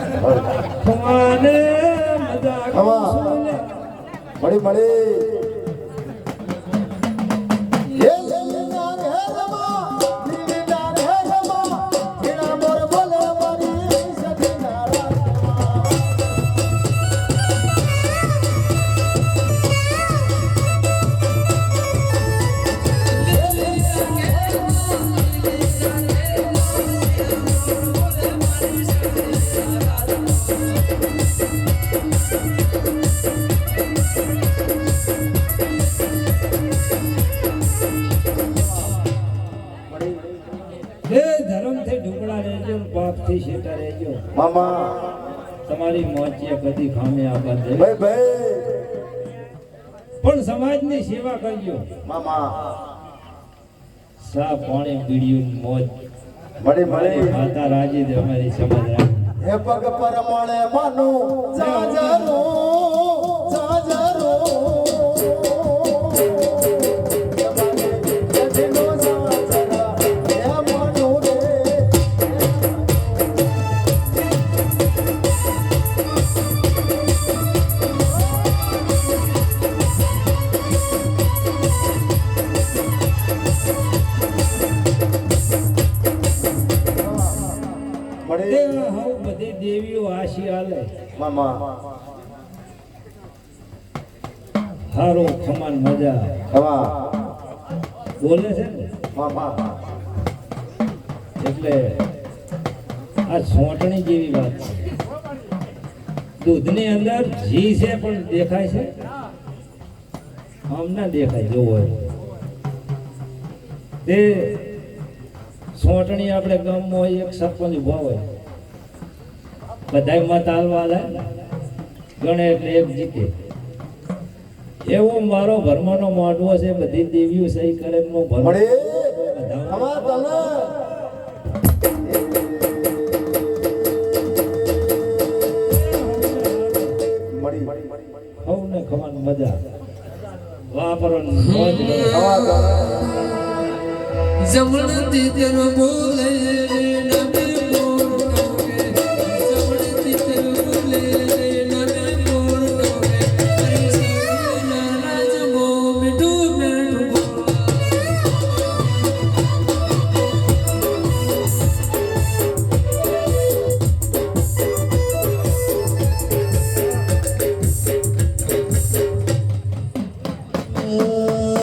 ખમાને મજા ખમા મળી મળી પાપથી શેટા રહેજો મામા તમારી મોચીએ બધી ખામી આબાદ દે ભાઈ ભાઈ પણ સમાજની સેવા કરજો મામા સા પાણી પીડ્યું મોજ મળી મળી માતા રાજી દે અમારી સમાજ રાજી હે પગ પરમાણે માનું જાજરો જાજરો બધી દેવીઓ આશી હાલે મામા હારો ખમાન મજા ખમા બોલે છે ને મામા એટલે આ સોંટણી જેવી વાત છે દૂધની અંદર ઘી છે પણ દેખાય છે આમ ના દેખાય જોવો તે સોંટણી આપણે ગામમાં હોય એક સરપંચ ઉભા હોય બધાય મત હાલવા લે ગણે એટલે એક જીતે એવો મારો ભરમાનો માંડવો છે બધી દેવીઓ સહી કરે નો ભરમો મળી ખમા તને મળી ખવને ખવાની મજા વાપરવાની મોજ કરો ખમા તને જમણ દીકરો બોલે